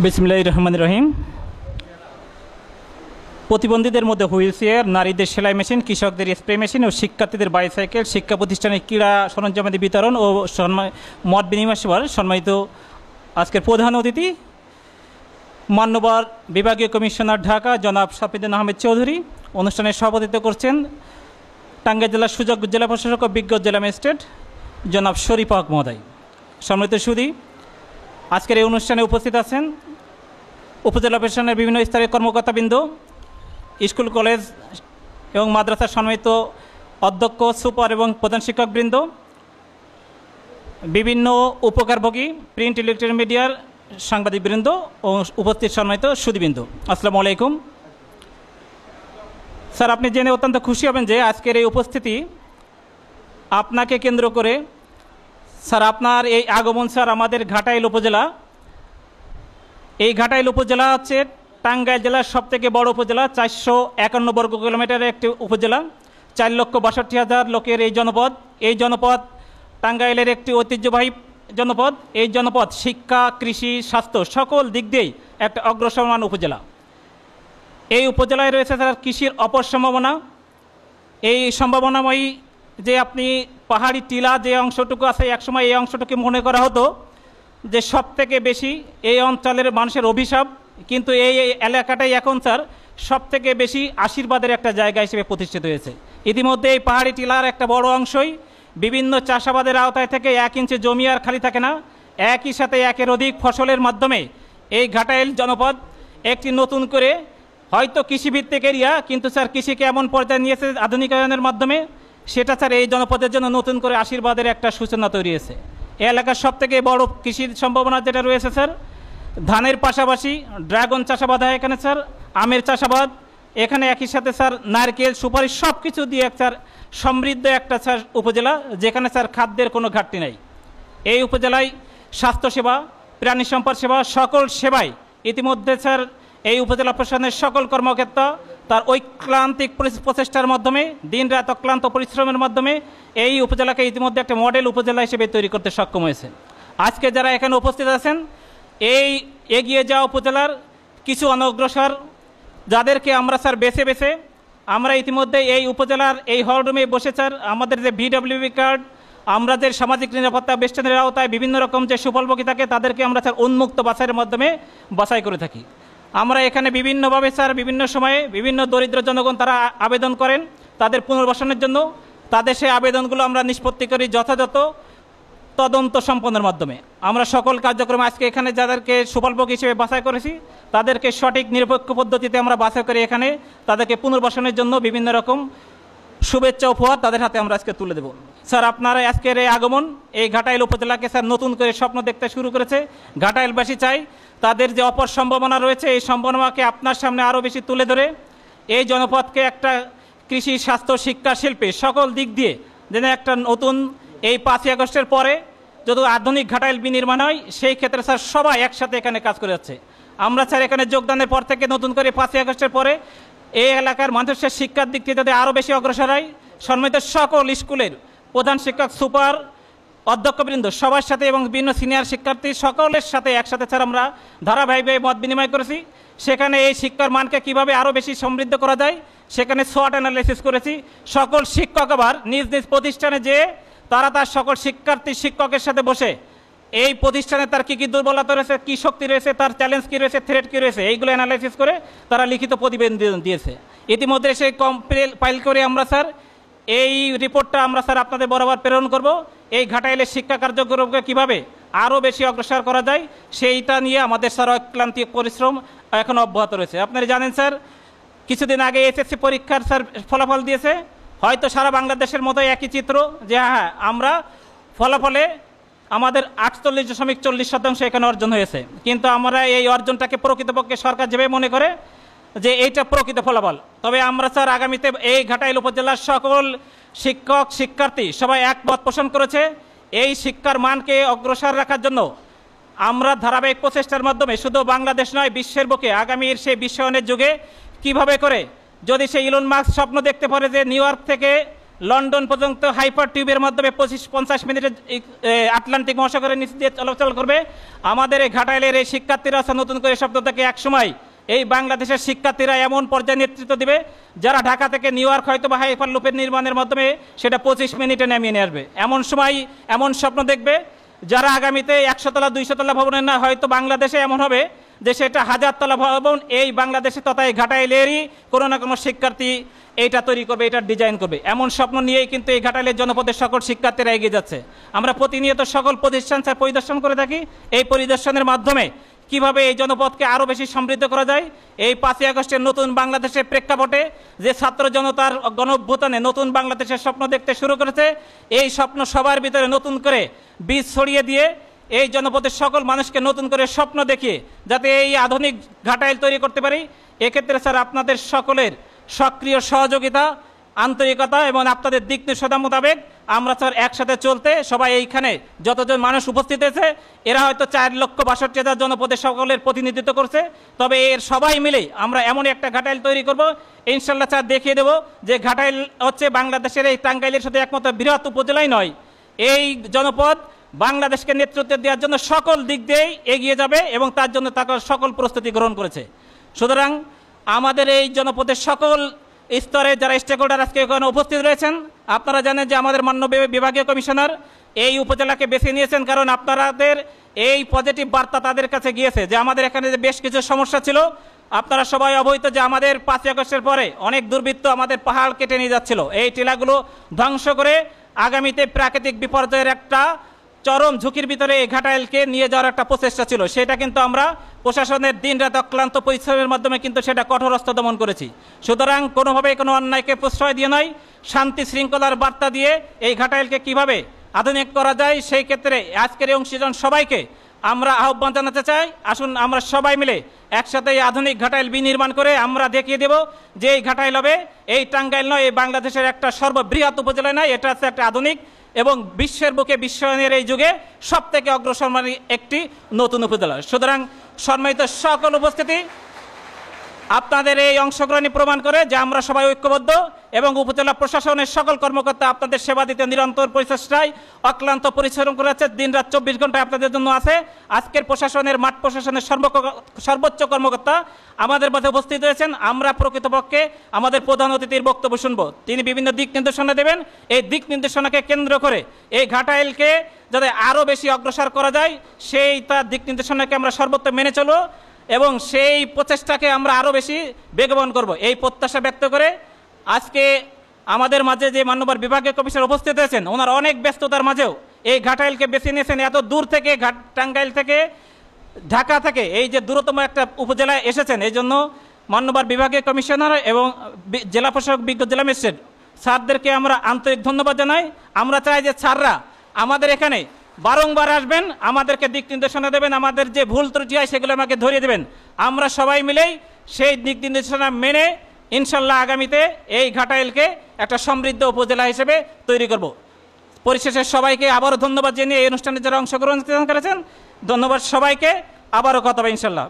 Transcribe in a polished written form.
বিসমিল্লাহির রহমানির রহিম। প্রতিবন্ধীদের মধ্যে হুইল চেয়ার, নারীদের সেলাই মেশিন, কৃষকদের স্প্রে মেশিন ও শিক্ষার্থীদের বাইসাইকেল, শিক্ষা প্রতিষ্ঠানের ক্রীড়া সরঞ্জামাদি বিতরণ ও মত বিনিময় সভার সম্মানিত আজকের প্রধান অতিথি মান্যবর বিভাগীয় কমিশনার ঢাকা জনাব সাফিউদ্দিন আহমেদ চৌধুরী। অনুষ্ঠানে সভাপতিত্ব করছেন টাঙ্গাইল জেলার সুযোগ্য জেলা প্রশাসক ও বিজ্ঞ জেলা ম্যাজিস্ট্রেট জনাব শরীফ হক মহোদয়। সম্মানিত সুধী, আজকের এই অনুষ্ঠানে উপস্থিত আছেন উপজেলা প্রশাসনের বিভিন্ন স্তরের কর্মকর্তাবৃন্দ, স্কুল কলেজ এবং মাদ্রাসার সম্মানিত অধ্যক্ষ, সুপার এবং প্রধান শিক্ষকবৃন্দ, বিভিন্ন উপকারভোগী প্রিন্ট ইলেকট্রনিক মিডিয়ার সাংবাদিকবৃন্দ ও উপস্থিত সম্মানিত সুধীবৃন্দ, আসসালামু আলাইকুম। স্যার, আপনি জেনে অত্যন্ত খুশি হবেন যে আজকের এই উপস্থিতি আপনাকে কেন্দ্র করে। স্যার, আপনার এই আগমন স্যার আমাদের ঘাটাইল উপজেলা, এই ঘাটাইল উপজেলা হচ্ছে টাঙ্গাইল জেলার সবথেকে বড় উপজেলা, 451 বর্গ কিলোমিটারের একটি উপজেলা, 4,62,000 লোকের এই জনপদ টাঙ্গাইলের একটি ঐতিহ্যবাহী জনপদ। এই জনপদ শিক্ষা, কৃষি, স্বাস্থ্য সকল দিক দিয়েই একটা অগ্রসরমান উপজেলা। এই উপজেলায় রয়েছে স্যার কৃষির অপর সম্ভাবনা। এই সম্ভাবনাময়ী যে আপনি পাহাড়ি টিলা যে অংশটুকু আছে, একসময় এই অংশটুকু মনে করা হতো যে সবথেকে বেশি এই অঞ্চলের মানুষের অভিশাপ, কিন্তু এই এলাকাটাই এখন স্যার সবথেকে বেশি আশীর্বাদের একটা জায়গা হিসেবে প্রতিষ্ঠিত হয়েছে। ইতিমধ্যে এই পাহাড়ি টিলার একটা বড় অংশই বিভিন্ন চাষাবাদের আওতায় থেকে 1 ইঞ্চি জমি আর খালি থাকে না। একই সাথে একের অধিক ফসলের মাধ্যমে এই ঘাটাইল জনপদ একটি নতুন করে হয়তো কৃষিভিত্তিক এরিয়া, কিন্তু স্যার কৃষিকে এমন পর্যায়ে নিয়েছে আধুনিকায়নের মাধ্যমে, সেটা স্যার এই জনপদের জন্য নতুন করে আশীর্বাদের একটা সূচনা তৈরি হয়েছে। এই এলাকার সবথেকে বড় কৃষির সম্ভাবনা যেটা রয়েছে স্যার, ধানের পাশাপাশি ড্রাগন চাষাবাদ হয় এখানে স্যার, আমের চাষাবাদ এখানে, একই সাথে স্যার নারকেল, সুপারি সব কিছু দিয়ে স্যার সমৃদ্ধ একটা স্যার উপজেলা, যেখানে স্যার খাদ্যের কোনো ঘাটতি নেই। এই উপজেলায় স্বাস্থ্যসেবা, প্রাণী সম্পদ সেবা সকল সেবায় ইতিমধ্যে স্যার এই উপজেলা প্রশাসনের সকল কর্মকর্তা তার ঐক্লান্তিক প্রচেষ্টার মাধ্যমে, দিন রাত অক্লান্ত পরিশ্রমের মাধ্যমে এই উপজেলাকে ইতিমধ্যে একটা মডেল উপজেলা হিসেবে তৈরি করতে সক্ষম হয়েছে। আজকে যারা এখানে উপস্থিত আছেন, এই এগিয়ে যাওয়া উপজেলার কিছু অনগ্রসর যাদেরকে আমরা স্যার বেছে আমরা ইতিমধ্যে এই উপজেলার এই হলরুমে বসে স্যার আমাদের যে VWB কার্ড, আমরা যে সামাজিক নিরাপত্তা বেষ্টনের আওতায় বিভিন্ন রকম যে সুফলভোগী থাকে তাদেরকে আমরা স্যার উন্মুক্ত বাছাইয়ের মাধ্যমে বাছাই করে থাকি। আমরা এখানে বিভিন্নভাবে স্যার বিভিন্ন সময়ে বিভিন্ন দরিদ্র জনগণ তারা আবেদন করেন তাদের পুনর্বাসনের জন্য, তাদের সেই আবেদনগুলো আমরা নিষ্পত্তি করি যথাযথ তদন্ত সম্পন্নের মাধ্যমে। আমরা সকল কার্যক্রমে আজকে এখানে যাদেরকে সুফলভোগী হিসেবে বাছাই করেছি তাদেরকে সঠিক নিরপেক্ষ পদ্ধতিতে আমরা বাছাই করে এখানে তাদেরকে পুনর্বাসনের জন্য বিভিন্ন রকম শুভেচ্ছা উপহার তাদের হাতে আমরা আজকে তুলে দেব। স্যার, আপনারা আজকের এই আগমন এই ঘাটাইল উপজেলাকে স্যার নতুন করে স্বপ্ন দেখতে শুরু করেছে। ঘাটাইলবাসী চাই তাদের যে অপর সম্ভাবনা রয়েছে এই সম্ভাবনাকে আপনার সামনে আরও বেশি তুলে ধরে এই জনপদকে একটা কৃষি, স্বাস্থ্য, শিক্ষা, শিল্পে সকল দিক দিয়ে যেন একটা নতুন এই 5ই আগস্টের পরে যদি আধুনিক ঘাটাইল বিনির্মাণ হয়, সেই ক্ষেত্রে স্যার সবাই একসাথে এখানে কাজ করে যাচ্ছে। আমরা স্যার এখানে যোগদানের পর থেকে নতুন করে 5ই আগস্টের পরে এই এলাকার মানুষের শিক্ষার দিক থেকে যদি আরও বেশি অগ্রসর হয়, সম্মিলিত সকল স্কুলের প্রধান শিক্ষক, সুপার, অধ্যক্ষবৃন্দ সবার সাথে এবং বিভিন্ন সিনিয়র শিক্ষার্থী সকলের সাথে একসাথে স্যার আমরা ধারাবাহিকভাবে মত বিনিময় করেছি। সেখানে এই শিক্ষার মানকে কীভাবে আরও বেশি সমৃদ্ধ করা যায় সেখানে SWOT অ্যানালাইসিস করেছি। সকল শিক্ষক আবার নিজ নিজ প্রতিষ্ঠানে যেয়ে তারা তার সকল শিক্ষকের সাথে বসে এই প্রতিষ্ঠানে তার কী কী দুর্বলতা রয়েছে, কী শক্তি রয়েছে, তার চ্যালেঞ্জ কী রয়েছে, থ্রেট কী রয়েছে, এইগুলো অ্যানালাইসিস করে তারা লিখিত প্রতিবেদন দিয়েছে। ইতিমধ্যে সেই ফাইল করে আমরা স্যার এই রিপোর্টটা আমরা স্যার আপনাদের বরাবর প্রেরণ করব। এই ঘাটাইলের শিক্ষা কার্যক্রমকে কীভাবে আরও বেশি অগ্রসর করা যায় সেইটা নিয়ে আমাদের স্যার অক্লান্তিক পরিশ্রম এখন অব্যাহত রয়েছে। আপনারা জানেন স্যার কিছুদিন আগে SSC পরীক্ষার স্যার ফলাফল দিয়েছে, হয়তো সারা বাংলাদেশের মতোই একই চিত্র যে হ্যাঁ আমরা ফলাফলে আমাদের 48.40% এখানে অর্জন হয়েছে, কিন্তু আমরা এই অর্জনটাকে প্রকৃতপক্ষে সরকার যেভাবে মনে করে যে এইটা প্রকৃত ফলাফল। তবে আমরা স্যার আগামীতে এই ঘাটাইল উপজেলার সকল শিক্ষক, শিক্ষার্থী সবাই একমত পোষণ করেছে এই শিক্ষার মানকে অগ্রসর রাখার জন্য আমরা ধারাবাহিক প্রচেষ্টার মাধ্যমে শুধু বাংলাদেশ নয় বিশ্বের বুকে আগামীর সেই বিশ্বায়নের যুগে কিভাবে করে যদি সেই ইলন মাস্ক স্বপ্ন দেখতে পারে যে নিউ ইয়র্ক থেকে লন্ডন পর্যন্ত হাইপার টিউবের মাধ্যমে 25-50 মিনিটে আটলান্টিক মহাসাগরের নিচ দিয়ে চলাচল করবে। আমাদের এই ঘাটাইলের এই শিক্ষার্থীরা নতুন করে স্বপ্ন থেকে একসময় এই বাংলাদেশের শিক্ষার্থীরা এমন পর্যায়ে নেতৃত্ব দিবে, যারা ঢাকা থেকে নিউ ইয়র্ক হয়তো বা হাইপার লুপের নির্মাণের মাধ্যমে সেটা 25 মিনিটে নামিয়ে নিয়ে আসবে। এমন সময় এমন স্বপ্ন দেখবে যারা আগামীতে 100 তলা 200 তলা ভবনের না, হয়তো বাংলাদেশে এমন হবে যে সেটা 1000 তলা ভবন এই বাংলাদেশে তথা এই ঘাটাইলেরই কোনো না কোনো শিক্ষার্থী এইটা তৈরি করবে, এটা ডিজাইন করবে। এমন স্বপ্ন নিয়েই কিন্তু এই ঘাটাইলের জনপদের সকল শিক্ষার্থীরা এগিয়ে যাচ্ছে। আমরা প্রতিনিয়ত সকল প্রতিষ্ঠান পরিদর্শন করে থাকি। এই পরিদর্শনের মাধ্যমে কিভাবে এই জনপদকে আরও বেশি সমৃদ্ধ করা যায়, এই 5ই আগস্টের নতুন বাংলাদেশের প্রেক্ষাপটে যে ছাত্র জনতার গণঅভ্যুত্থানে নতুন বাংলাদেশের স্বপ্ন দেখতে শুরু করেছে, এই স্বপ্ন সবার ভিতরে নতুন করে বীজ ছড়িয়ে দিয়ে এই জনপদের সকল মানুষকে নতুন করে স্বপ্ন দেখিয়ে যাতে এই আধুনিক ঘাটাইল তৈরি করতে পারি। এক্ষেত্রে স্যার আপনাদের সকলের সক্রিয় সহযোগিতা, আন্তরিকতা এবং আপনাদের দিক নির্দেশনা মোতাবেক আমরা স্যার একসাথে চলতে সবাই এইখানে যতজন মানুষ উপস্থিত হয়েছে এরা হয়তো 4,62,000 জনপদের সকলের প্রতিনিধিত্ব করছে। তবে এর সবাই মিলেই আমরা এমন একটা ঘাটাইল তৈরি করব, ইনশাল্লাহ স্যার দেখিয়ে দেব যে ঘাটাইল হচ্ছে বাংলাদেশের এই টাঙ্গাইলের সাথে একমাত্র বৃহৎ উপজেলাই নয়, এই জনপদ বাংলাদেশকে নেতৃত্ব দেওয়ার জন্য সকল দিক দিয়েই এগিয়ে যাবে এবং তার জন্য তার সকল প্রস্তুতি গ্রহণ করেছে। সুতরাং আমাদের এই জনপদের সকল স্তরে যারা স্টেক হোল্ডার আজকে এখানে উপস্থিত রয়েছেন, আপনারা জানেন যে আমাদের মাননীয় বিভাগীয় কমিশনার এই উপজেলাকে বেছে নিয়েছেন কারণ আপনাদের এই পজিটিভ বার্তা তাদের কাছে গিয়েছে যে আমাদের এখানে যে বেশ কিছু সমস্যা ছিল। আপনারা সবাই অবহিত যে আমাদের 5ই আগস্টের পরে অনেক দুর্বৃত্ত আমাদের পাহাড় কেটে নিয়ে যাচ্ছিল, এই টিলাগুলো ধ্বংস করে আগামীতে প্রাকৃতিক বিপর্যয়ের একটা চরম ঝুঁকির ভিতরে এই ঘাটাইলকে নিয়ে যাওয়ার একটা প্রচেষ্টা ছিল। সেটা কিন্তু আমরা প্রশাসনের দিনরাত অক্লান্ত পরিশ্রমের মাধ্যমে কিন্তু সেটা কঠোরস্থ দমন করেছি। সুতরাং কোনোভাবেই কোনো অন্যায়কে প্রশ্রয় দিয়ে নয়, শান্তি শৃঙ্খলার বার্তা দিয়ে এই ঘাটাইলকে কিভাবে আধুনিক করা যায় সেই ক্ষেত্রে আজকের এই অংশীজন সবাইকে আমরা আহ্বান জানাতে চাই। আসুন আমরা সবাই মিলে একসাথে এই আধুনিক ঘাটাইল বিনির্মাণ করে আমরা দেখিয়ে দেব যে এই ঘাটাইল হবে এই টাঙ্গাইল নয়, এই বাংলাদেশের একটা সর্ববৃহৎ উপজেলা নয়, এটা হচ্ছে একটা আধুনিক এবং বিশ্বের বুকে বিশ্বায়নের এই যুগে সবথেকে অগ্রসরমানী একটি নতুন উপজেলা। সুতরাং সম্মানিত সকল উপস্থিতি, আপনাদের এই অংশগ্রহণই প্রমাণ করে যে আমরা সবাই ঐক্যবদ্ধ এবং উপজেলা প্রশাসনের সকল কর্মকর্তা আপনাদের সেবা দিতে নিরন্তর প্রচেষ্টায় অক্লান্ত পরিশ্রম করেছে। দিনরাত 24 ঘন্টায় আপনাদের জন্য আছে। আজকের প্রশাসনের মাঠ প্রশাসনের সর্বোচ্চ কর্মকর্তা আমাদের মধ্যে উপস্থিত হয়েছেন। আমরা প্রকৃতপক্ষে আমাদের প্রধান অতিথির বক্তব্য শুনব, তিনি বিভিন্ন দিক নির্দেশনা দেবেন। এই দিক নির্দেশনাকে কেন্দ্র করে এই ঘাটাইলকে যাতে আরও বেশি অগ্রসর করা যায় সেই তার দিক নির্দেশনাকে আমরা সর্বত্র মেনে চলব এবং সেই প্রচেষ্টাকে আমরা আরও বেশি বেগবান করব, এই প্রত্যাশা ব্যক্ত করে আজকে আমাদের মাঝে যে মাননীয় বিভাগীয় কমিশনার উপস্থিত হয়েছেন, ওনার অনেক ব্যস্ততার মাঝেও এই ঘাটাইলকে বেছে নিয়েছেন। এত দূর থেকে টাঙ্গাইল থেকে ঢাকা থেকে এই যে দূরতম একটা উপজেলায় এসেছেন, এই জন্য মাননীয় বিভাগীয় কমিশনার এবং জেলা প্রশাসক বিজ্ঞ জেলা ম্যাজিস্ট্রেট স্যারদেরকে আমরা আন্তরিক ধন্যবাদ জানাই। আমরা চাই যে স্যাররা আমাদের এখানে বারংবার আসবেন, আমাদেরকে দিক নির্দেশনা দেবেন, আমাদের যে ভুল ত্রুটি হয় সেগুলো আমাকে ধরিয়ে দেবেন। আমরা সবাই মিলেই সেই দিক নির্দেশনা মেনে ইনশাল্লাহ আগামীতে এই ঘাটাইলকে একটা সমৃদ্ধ উপজেলা হিসেবে তৈরি করব। পরিশেষে সবাইকে আবারও ধন্যবাদ জানিয়ে এই অনুষ্ঠানে যারা অংশগ্রহণ করেছেন, ধন্যবাদ সবাইকে। আবারও কথা হবে ইনশাল্লাহ।